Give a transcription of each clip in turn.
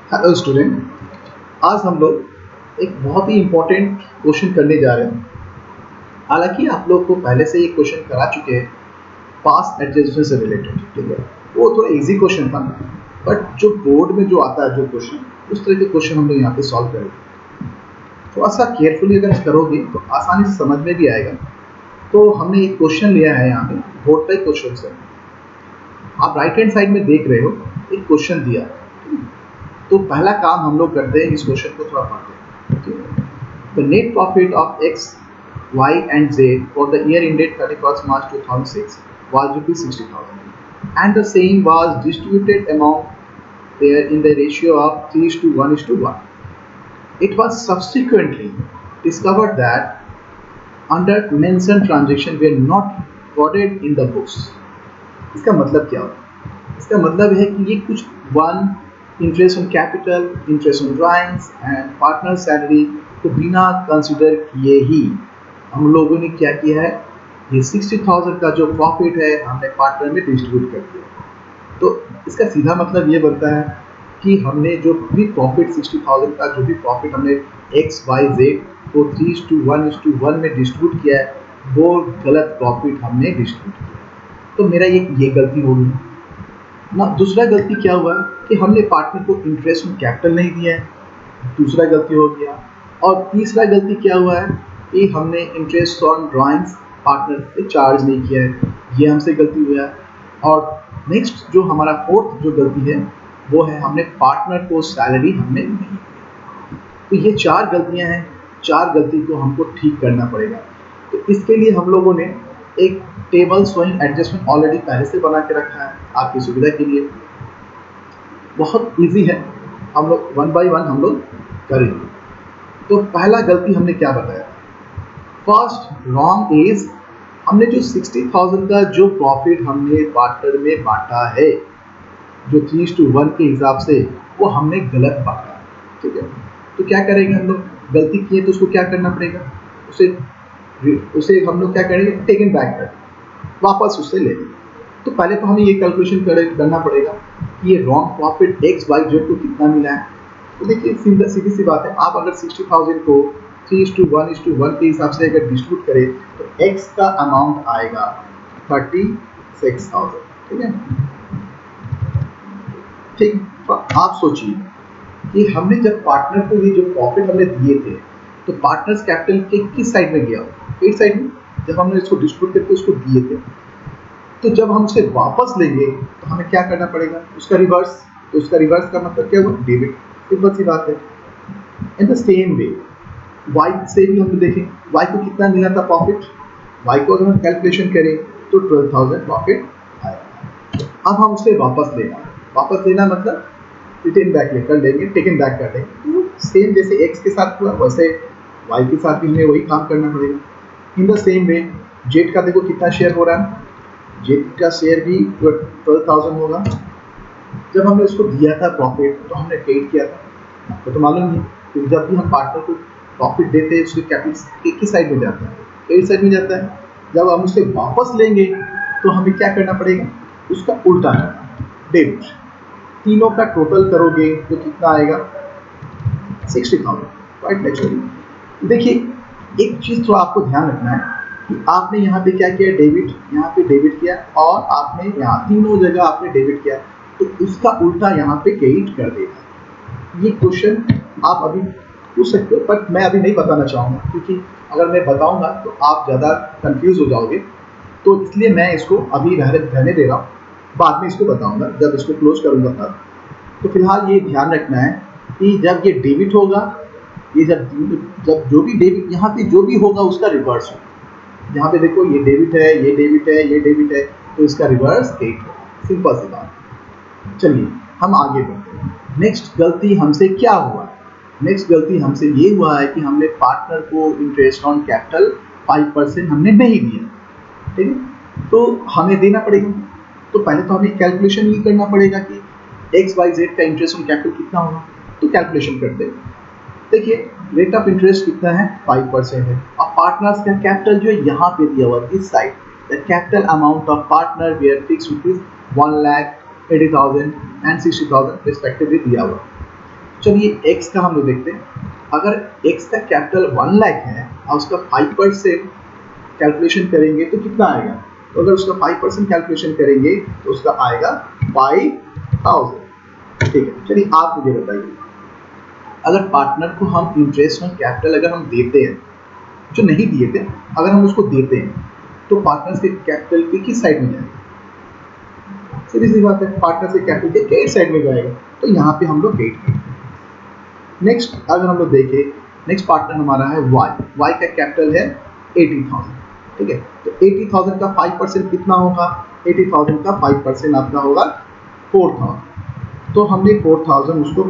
Hello student. आज हम लोग एक बहुत ही इम्पोर्टेंट क्वेश्चन करने जा रहे हैं। हालांकि आप लोग को पहले से ये क्वेश्चन करा चुके हैं पास्ट एडजस्टमेंट से रिलेटेड, ठीक है। वो थोड़ा इजी क्वेश्चन था, बट जो बोर्ड में जो आता है जो क्वेश्चन, उस तरह के क्वेश्चन हम लोग यहाँ पे सॉल्व करेंगे। थोड़ा सा केयरफुली अगर करोगे तो आसानी से समझ में भी आएगा। तो हमने एक क्वेश्चन लिया है यहाँ पे, बोर्ड का क्वेश्चन है। आप राइट हैंड साइड में देख रहे हो, एक क्वेश्चन दिया है। तो पहला काम हम लोग करते हैं, इस क्वेश्चन को थोड़ा पढ़ते हैं। The net profit of X, Y and Z for the year ended 31st March 2006 was rupees 60,000, and the same was distributed among there in the ratio of 3:1:1. It was subsequently discovered that under mentioned transaction were not recorded in the books. इसका मतलब क्या होगा? इसका मतलब है कि ये कुछ one interest on capital, interest on drawings and partner salary को बिना कंसिडर किए ही हम लोगों ने क्या किया है, ये 60,000 का जो प्रॉफिट है हमने पार्टनर में डिस्ट्रीब्यूट कर दिया। तो इसका सीधा मतलब ये बनता है कि हमने जो भी प्रॉफिट 60,000 का जो भी प्रॉफिट हमने एक्स वाई जेड को 3:1:1 में डिस्ट्रीब्यूट किया है, वो गलत प्रॉफिट हमने डिस्ट्रीब्यूट किया। तो मेरा ये गलती होगी ना। दूसरा गलती क्या हुआ कि हमने पार्टनर को इंटरेस्ट ऑन कैपिटल नहीं दिया है, दूसरा गलती हो गया। और तीसरा गलती क्या हुआ है कि हमने इंटरेस्ट ऑन ड्राइंग्स पार्टनर से चार्ज नहीं किया है, ये हमसे गलती हुआ है। और नेक्स्ट जो हमारा फोर्थ जो गलती है वो है हमने पार्टनर को सैलरी हमने नहीं दी। तो ये चार गलतियां हैं, चार गलती को हमको ठीक करना पड़ेगा। तो इसके लिए हम लोगों ने एक टेबल शोइंग एडजस्टमेंट ऑलरेडी पहले से बना के रखा है आपकी सुविधा के लिए। बहुत इजी है, हम लोग वन बाय वन हम लोग करेंगे। तो पहला गलती हमने क्या बताया? फर्स्ट रॉन्ग इज, हमने जो 60,000 का जो प्रॉफिट हमने पार्टनर में बांटा है, जो 3:1 के हिसाब से, वो हमने गलत बांटा, ठीक है। तो क्या करेंगे हम लोग? गलती किए तो उसको क्या करना पड़ेगा? उसे उसे हम लोग क्या करेंगे? टेक इन बैक कर, वापस उससे ले लेंगे। तो पहले तो हमें ये कैलकुलेशन करना पड़ेगा कि ये wrong profit X Y Z को कितना मिला है। तो देखिए सीधी सी बात है, आप अगर 60,000 को 3:1:1 के हिसाब से अगर डिस्ट्रीब्यूट करें तो एक्स का अमाउंट आएगा 36,000, ठीक है। ठीक, तो आप सोचिए कि हमने जब पार्टनर को ये जो प्रॉफिट हमने दिए थे, तो पार्टनर्स कैपिटल के किस साइड में गया? एक साइड में, जब हमने इसको डिस्ट्रीब्यूट करके उसको दिए थे। तो जब हम उसे वापस लेंगे तो हमें क्या करना पड़ेगा? उसका रिवर्स। तो उसका रिवर्स का मतलब क्या हुआ? डेबिट। सिंपल सी बात है। In the same way Y से भी हम देखें, वाई को कितना मिला था प्रॉफिट? वाई को अगर हम कैलकुलेशन करें तो 12,000 प्रॉफिट आया। अब हम उसे वापस लेना मतलब रिटेन बैक लेकर लेंगे, टेकन बैक कर देंगे। तो सेम जैसे एक्स के साथ हुआ वैसे वाई के साथ भी हमें वही काम करना पड़ेगा। इन द सेम वे जेड का देखो कितना शेयर हो रहा है, जेड का शेयर भी 12,000 होगा। जब हमने उसको दिया था प्रॉफिट तो हमने पेड किया था, आपको तो मालूम है कि जब भी हम पार्टनर को प्रॉफिट देते हैं उसके कैपिटल किस साइड में जाता है? पेड साइड में जाता है। जब हम उसे वापस लेंगे तो हमें क्या करना पड़ेगा? उसका उल्टा करना, डेबिट। तीनों का टोटल करोगे तो कितना आएगा? 60,000, राइट। नेचुरली देखिए, एक चीज़ तो आपको ध्यान रखना है कि आपने यहाँ पे क्या किया? डेबिट, यहाँ पे डेबिट किया, और आपने यहाँ तीनों जगह आपने डेबिट किया, तो उसका उल्टा यहाँ पे क्रेडिट कर देगा। ये क्वेश्चन आप अभी पूछ सकते हो, बट मैं अभी नहीं बताना चाहूँगा, क्योंकि अगर मैं बताऊँगा तो आप ज़्यादा कंफ्यूज हो जाओगे। तो इसलिए मैं इसको अभी रहने दे रहा हूँ, बाद में इसको बताऊँगा जब इसको क्लोज करूँगा तब। तो फिलहाल ये ध्यान रखना है कि जब ये डेबिट होगा, ये जब जो भी डेबिट यहाँ पे जो भी होगा उसका रिवर्स होगा। यहाँ पे देखो ये डेबिट है, ये डेबिट है, ये डेबिट है, तो इसका रिवर्स क्रेडिट होगा। सिंपल सी बात। चलिए हम आगे बढ़ते हैं। नेक्स्ट गलती हमसे क्या हुआ? नेक्स्ट गलती हमसे ये हुआ है कि हमने पार्टनर को इंटरेस्ट ऑन कैपिटल 5% हमने नहीं दिया, ठीक है। तो हमें देना पड़ेगा। तो पहले तो हमें कैलकुलेशन ही करना पड़ेगा कि एक्स वाई जेड का इंटरेस्ट ऑन कैपिटल कितना होगा। तो कैलकुलेशन करते हैं। देखिए रेट ऑफ इंटरेस्ट कितना है? 5% है। और पार्टनर्स का कैपिटल जो है यहाँ पे दिया हुआ this side, the capital amount of partner were fix rupees 1,80,000 and 60,000 respectively दिया हुआ। चलिए x का हम लोग देखते हैं। अगर x का कैपिटल 1 लाख है और उसका 5% कैलकुलेशन करेंगे तो कितना आएगा? तो अगर उसका 5% कैलकुलेशन करेंगे तो उसका आएगा 5000। ठीक है, चलिए आप मुझे बताइए, अगर पार्टनर को हम इंटरेस्ट ऑन कैपिटल अगर हम देते हैं, जो नहीं दिए थे, अगर हम उसको देते हैं तो पार्टनर्स के कैपिटल के किस साइड में जाएगा? सीधी सी बात है, पार्टनर्स के कैपिटल के क्रेडिट साइड में जाएगा, तो यहाँ पे हम लोग क्रेडिट करते हैं। नेक्स्ट अगर हम लोग देखें, नेक्स्ट पार्टनर हमारा है y का कैपिटल है 80,000। ठीक है, तो 80,000 का 5% कितना होगा? 80,000 का 5% आपका होगा 4,000। तो हमने 4,000 उसको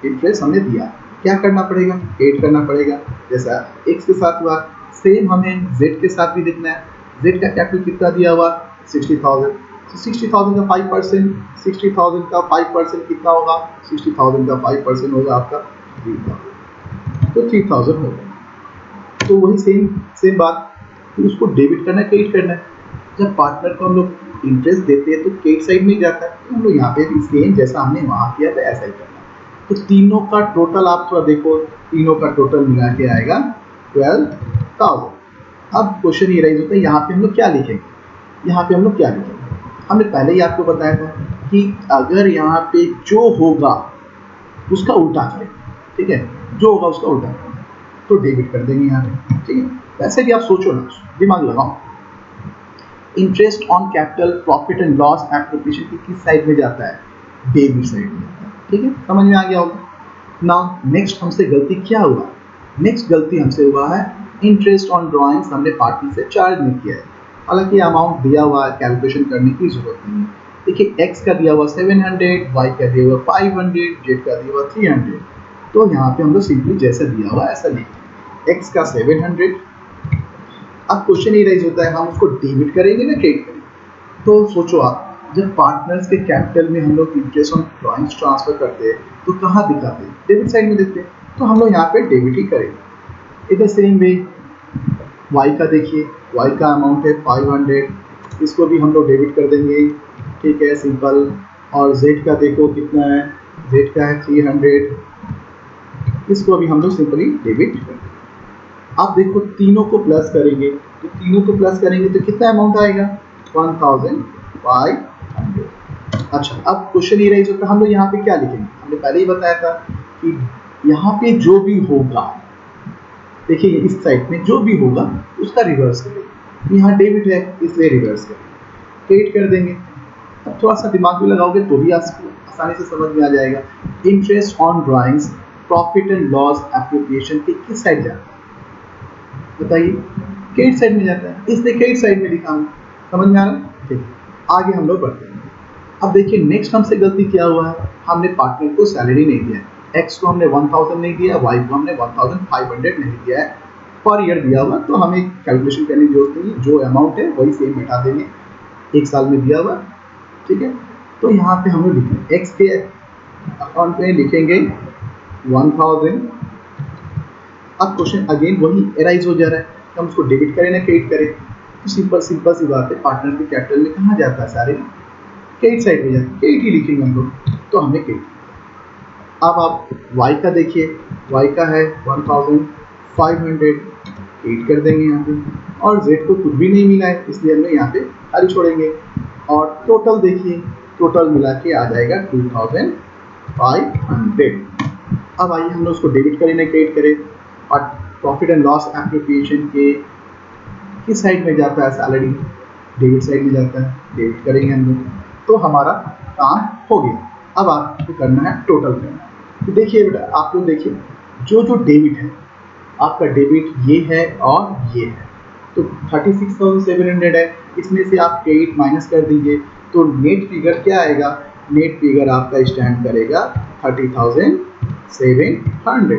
इंटरेस्ट हमने दिया, क्या करना पड़ेगा? एड करना पड़ेगा, जैसा x के साथ हुआ सेम हमें z के साथ भी देखना है। z का कैपिटल कितना दिया हुआ? 60,000। तो 60,000 का 5%, 60,000 का 5% कितना होगा? 60,000 का 5% होगा आपका 3,000, तो 3,000 होगा। तो वही सेम बात, तो उसको डेबिट करना है, क्रेडिट करना है। जब पार्टनर को हम लोग इंटरेस्ट देते हैं तो क्रेडिट साइड में जाता है, तो हम लोग यहाँ पे भी सेम जैसा हमने वहाँ किया था ऐसा ही करना है। तो तीनों का टोटल आप थोड़ा देखो, तीनों का टोटल मिला के आएगा 12,000। अब क्वेश्चन ये राइज होता है, यहाँ पे हम लोग क्या लिखेंगे? यहाँ पे हम लोग क्या लिखेंगे? हमने पहले ही आपको बताया था कि अगर यहाँ पे जो होगा उसका उल्टा करें, ठीक है, जो होगा उसका उल्टा करें, तो डेबिट कर देंगे यहाँ पे। ठीक है, वैसे भी आप सोचो ना, दिमाग लगाओ, interest on capital profit and loss appropriation की किस साइड में जाता है? डेबिट साइड में जाता है। ठीक है, समझ में आ गया होगा। नाउ नेक्स्ट हमसे गलती क्या हुआ? नेक्स्ट गलती हमसे हुआ है इंटरेस्ट ऑन ड्राइंग्स हमने पार्टी से चार्ज नहीं किया है। हालांकि अमाउंट दिया हुआ है, कैलकुलेशन करने की जरूरत नहीं है। देखिए x का दिया हुआ 700, y का दिया हुआ 500, z का दिया हुआ 300। तो यहाँ पे हम लोग सिंपली जैसा दिया हुआ ऐसा लिखेंगे, x का 700। अब क्वेश्चन ये राइज होता है, हम उसको डेबिट करेंगे ना क्रेडिट करेंगे? तो सोचो आप, जब पार्टनर्स के कैपिटल में हम लोग इंटरेस्ट ऑन ड्राइंग्स ट्रांसफर करते हैं तो कहाँ दिखाते हैं? डेबिट साइड में देते हैं, तो हम लोग यहाँ पे डेबिट ही करेंगे। इधर सेम वे y का देखिए, y का अमाउंट है 500, इसको भी हम लोग डेबिट कर देंगे। ठीक है, सिंपल। और z का देखो कितना है, z का है 300, इसको भी हम लोग सिंपली डेबिट कर देंगे। आप देखो तीनों को प्लस करेंगे, तो तीनों को प्लस करेंगे तो कितना अमाउंट आएगा? 1,500। अच्छा, अब क्वेश्चन ये राइज होता है, हम लोग यहाँ पे क्या लिखेंगे? हमने पहले ही बताया था कि यहाँ पे जो भी होगा, देखिए इस साइड में जो भी होगा उसका रिवर्स करेंगे। यहाँ डेबिट है इसलिए रिवर्स करेंगे, क्रेडिट कर देंगे। अब थोड़ा सा दिमाग भी लगाओगे तो भी आपको आसानी से समझ में आ जाएगा। Interest on drawings profit and loss appropriation के किस साइड जाता है? बताइए, क्रेडिट साइड में जाता है, इसलिए क्रेडिट साइड में लिखा हूँ। समझ में आ रहा है? ठीक, आगे हम लोग बढ़ते हैं। अब देखिए नेक्स्ट हमसे गलती क्या हुआ है, हमने पार्टनर को सैलरी नहीं दिया है। एक्स को हमने 1,000 नहीं दिया, वाई को हमने 1,500 नहीं दिया है, पर ईयर दिया हुआ, तो हमें कैलकुलेशन करने की जरूरत नहीं है, जो अमाउंट है वही सेम बैठा देंगे, एक साल में दिया हुआ। ठीक है, तो यहाँ पे हम लोग लिखेंगे एक्स के अकाउंट में लिखेंगे 1,000। अब क्वेश्चन अगेन वही एराइज हो जा रहा है, हम उसको डेबिट करें ना क्रेडिट करें? तो सिंपल सी बात है, पार्टनर के कैपिटल में कहाँ जाता है? सारे क्रेडिट साइड में जाता है, क्रेडिट ही लिखेंगे हम लोग, तो हमने क्रेडिट। अब आप y का देखिए, y का है 1,500, क्रेडिट कर देंगे यहाँ पे। और z को कुछ भी नहीं मिला है इसलिए हम लोग यहाँ पे खाली छोड़ेंगे। और टोटल देखिए, टोटल मिला के आ जाएगा 2,500। अब आइए हम लोग उसको डेबिट करें ना क्रेडिट करें? और प्रॉफिट एंड लॉस एप्रोप्रिएशन के किस साइड में जाता है? सैलरी डेबिट साइड में जाता है, डेबिट करेंगे हम लोग, तो हमारा काम हो गया। अब आपको करना है टोटल करना है। तो देखिए बेटा, आप लोग देखिए, जो डेबिट है आपका, डेबिट ये है और ये है, तो 36,700 है, इसमें से आप क्रेडिट माइनस कर दीजिए, तो नेट फिगर क्या आएगा? नेट फिगर आपका स्टैंड करेगा 30,700।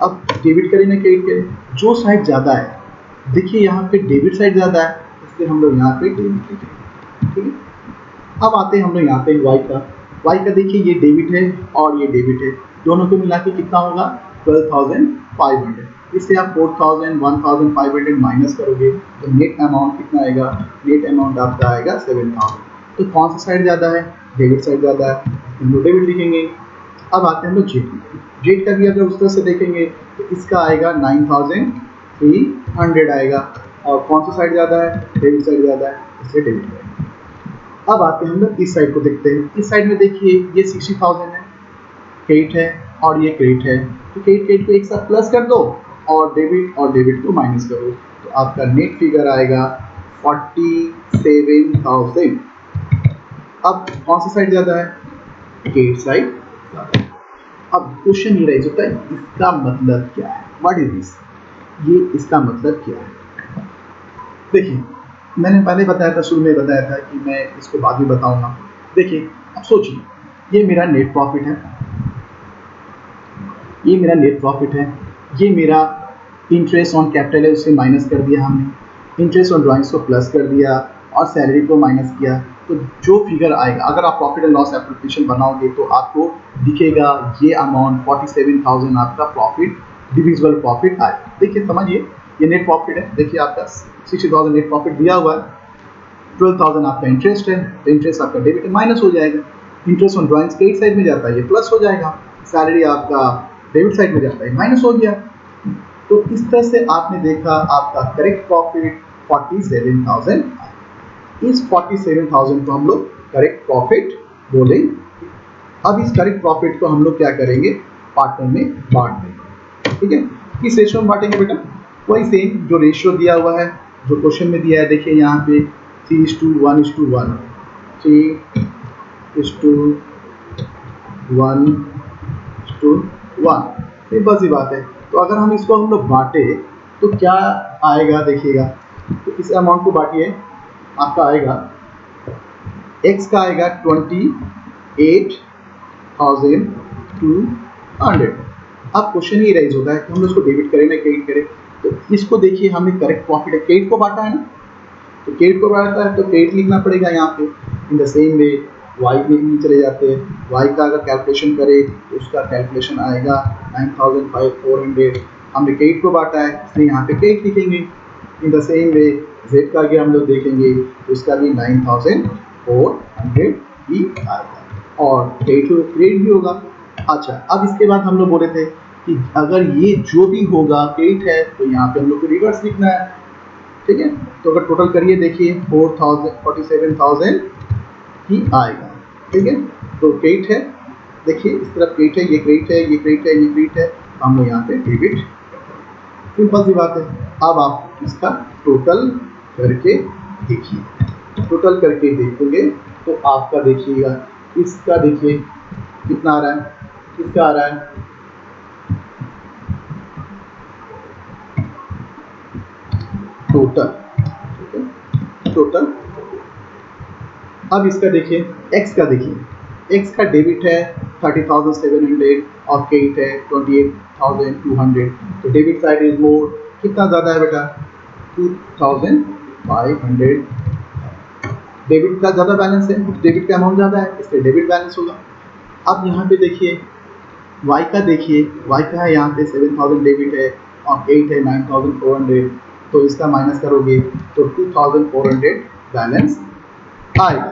अब डेबिट करें ना क्रेडिट करें? जो साइड ज़्यादा है, देखिए यहाँ पे डेबिट साइड ज़्यादा है इसलिए हम लोग यहाँ पे डेबिट लिखेंगे। ठीक है, अब आते हैं हम लोग यहाँ पे y का देखिए, ये डेबिट है और ये डेबिट है, दोनों को मिला के कितना होगा? 12,500। इससे आप 4,000 1,500 माइनस करोगे तो नेट अमाउंट कितना आएगा? नेट अमाउंट आपका आएगा 7,000। तो कौन सा साइड ज़्यादा है? डेबिट साइड ज़्यादा है, हम लोग डेबिट लिखेंगे। अब आते हैं हम लोग जेड जेड का भी अगर उस तरह से देखेंगे तो इसका आएगा 9300 आएगा, और कौन सा साइड ज़्यादा है, डेबिट साइड ज़्यादा है, इसलिए डेबिट आएगा। अब आते हैं हम लोग इस साइड को देखते हैं। इस साइड में देखिए ये 60,000 है, क्रेडिट है, और ये क्रेडिट है, तो क्रेडिट को एक साथ प्लस कर दो और डेबिट को माइनस करो, तो आपका नेट फिगर आएगा 47,000। अब कौन सा साइड ज़्यादा है, क्रेडिट साइड ज़्यादा है। अब क्वेश्चन ये राइज होता है, इसका मतलब क्या है, व्हाट इज दिस, ये इसका मतलब क्या है। देखिए मैंने पहले बताया था, शुरू में बताया था कि मैं इसको बाद में बताऊंगा। देखिए अब सोचिए, ये मेरा नेट प्रॉफिट है, ये मेरा नेट प्रॉफिट है, ये मेरा इंटरेस्ट ऑन कैपिटल है, उसे माइनस कर दिया हमने, इंटरेस्ट ऑन ड्राइंग्स को प्लस कर दिया और सैलरी को माइनस किया, तो जो फिगर आएगा, अगर आप प्रॉफिट एंड लॉस एप्लीकेशन बनाओगे तो आपको दिखेगा ये अमाउंट 47,000 आपका प्रॉफिट, डिविजिबल प्रॉफिट आएगा। देखिए समझिए, ये नेट प्रॉफिट है, देखिए आपका 60,000 नेट प्रॉफिट दिया हुआ है, 12,000 आपका इंटरेस्ट है, तो इंटरेस्ट आपका डेबिट माइनस हो जाएगा, interest on drawings credit side में जाता है, ये प्लस हो जाएगा, सैलरी आपका डेबिट साइड में जाता है, माइनस हो गया। तो इस तरह से आपने देखा आपका करेक्ट प्रॉफिट 47,000। इस 47,000 को हम लोग करेक्ट प्रॉफिट बोलेंगे। अब इस करेक्ट प्रॉफिट को हम लोग क्या करेंगे, पार्टनर में बांट देंगे, ठीक है। किस रेशियो में बांटेंगे बेटा, वही सेम जो रेशियो दिया हुआ है, जो क्वेश्चन में दिया है, देखिए यहाँ पे 3:1:1, 3:1:1, सिंपल सी बात है। तो अगर हम इसको हम लोग बांटे तो क्या आएगा, देखिएगा, तो इस अमाउंट को बांटिए, आपका आएगा x का आएगा 28,200। अब क्वेश्चन ये राइज होता है कि हम लोग इसको डेबिट करें ना क्रेडिट करें, तो इसको देखिए हमने करेक्ट प्रॉफिट है, क्रेडिट को बांटा है ना, तो क्रेडिट को बांटा है तो क्रेडिट लिखना पड़ेगा यहाँ पे। In the same way Y में भी चले जाते हैं, वाई का अगर कैलकुलेशन करें तो उसका कैलकुलेशन आएगा 9,400, हमने क्रेडिट को बांटा है इसलिए यहाँ पे क्रेडिट लिखेंगे। इन द सेम वे जेड का अगर हम लोग देखेंगे तो उसका भी 9,400 ही आएगा, और क्रेडिट भी होगा। अच्छा, अब इसके बाद हम लोग बोले थे कि अगर ये जो भी होगा क्रेडिट है तो यहाँ पे हम लोग को रिवर्स लिखना है, ठीक है। तो अगर टोटल करिए देखिए 47,000 ही आएगा, ठीक है। तो क्रेडिट है, देखिए इस तरफ क्रेडिट है, ये क्रेडिट है, ये क्रेडिट है, ये क्रेडिट है, हम लोग यहाँ पे डेबिट, सिंपल सी बात है। अब आप इसका टोटल करके देखिए, टोटल करके देखोगे तो आपका देखिएगा, इसका देखिए कितना आ रहा है, किसका आ रहा है, टोटल, ठीक है, टोटल। अब इसका देखिए x का, देखिए x का डेबिट है 30,700 और क्रेडिट है 28,200, तो डेबिट साइड इज मोर, कितना ज़्यादा है बेटा, 2,500, डेबिट का ज़्यादा बैलेंस है, डेबिट का अमाउंट ज़्यादा है इसलिए डेबिट बैलेंस होगा। अब यहाँ पे देखिए y का, देखिए y का है यहाँ पे 7,000 डेबिट है और क्रेडिट है 9,400, तो इसका माइनस करोगे तो 2,400 बैलेंस आएगा।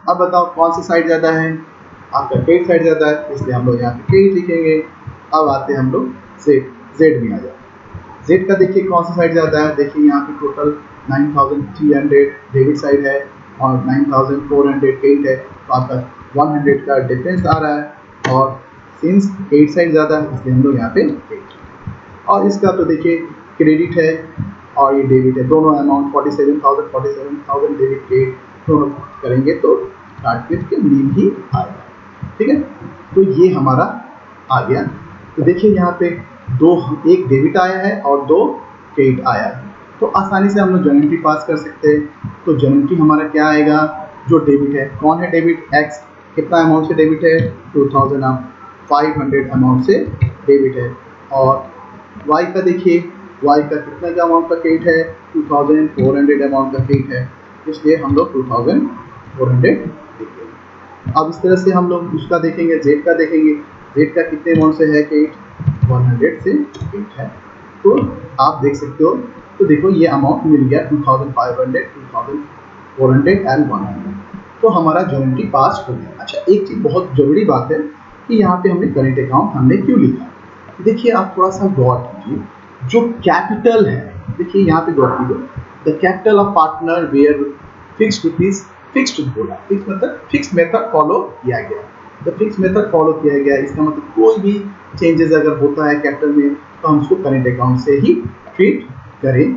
अब बताओ कौन सा साइड ज़्यादा है, आपका क्रेडिट साइड ज़्यादा है, इसलिए हम लोग यहाँ पे क्रेडिट लिखेंगे। अब आते हैं हम लोग जेड में आ जाए, जेड का देखिए कौन सा साइड ज़्यादा है, देखिए यहाँ पे टोटल 9,300 डेबिट साइड है और 9,400 क्रेडिट है, तो आपका 100 का डिफरेंस आ रहा है, और सिंस क्रेडिट साइड ज़्यादा है इसलिए हम लोग यहाँ पे क्रेडिट। और इसका तो देखिए क्रेडिट है और ये डेबिट है, दोनों अमाउंट 47,000 डेबिट क्रेडिट दोनों करेंगे तो टारगेट के मीन ही आएगा, ठीक है। तो ये हमारा आ गया। तो देखिए यहाँ पे दो, एक डेबिट आया है और दो क्रेडिट आया है, तो आसानी से हम लोग जॉइंट्री पास कर सकते हैं। तो जॉइंट्री हमारा क्या आएगा, जो डेबिट है, कौन है डेबिट, एक्स, कितना अमाउंट से डेबिट है, 2,500 अमाउंट से डेबिट है, और वाई का देखिए, वाई का कितना का अमाउंट का क्रेडिट है, 2,400 अमाउंट का क्रेडिट है, इसलिए हम लोग 2,400 देखेंगे। अब इस तरह से हम लोग उसका देखेंगे, जेड का देखेंगे, जेड का कितने अमाउंट से है क्रेडिट, 100 से क्रेडिट है, तो आप देख सकते हो। तो देखो ये अमाउंट मिल गया 2,500, 2,400 एंड 100, तो हमारा जॉइंट्री पास हो गया। अच्छा, एक चीज़ बहुत ज़रूरी बात है कि यहाँ पे हमने करेंट अकाउंट हमने क्यों लिखा। देखिए आप थोड़ा सा गौर कीजिए, जो कैपिटल है, देखिए यहाँ पे गौर कीजिए, the capital of partner were fixed rupees, fixed बोला, फिक्स मतलब फिक्स मेथड फॉलो किया गया, द फिक्स मेथड फॉलो किया गया, इसका मतलब कोई भी चेंजेस अगर होता है कैपिटल में तो हम उसको करेंट अकाउंट से ही ट्रीट करें।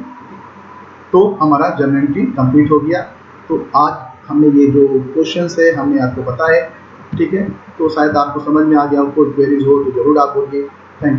तो हमारा जर्नल एंट्री कंप्लीट हो गया। तो आज हमने ये जो क्वेश्चंस है हमने आपको बताए, ठीक है, तो शायद आपको समझ में आ गया, कोई क्वेरीज हो तो जरूर आप बोलिए। Thank you.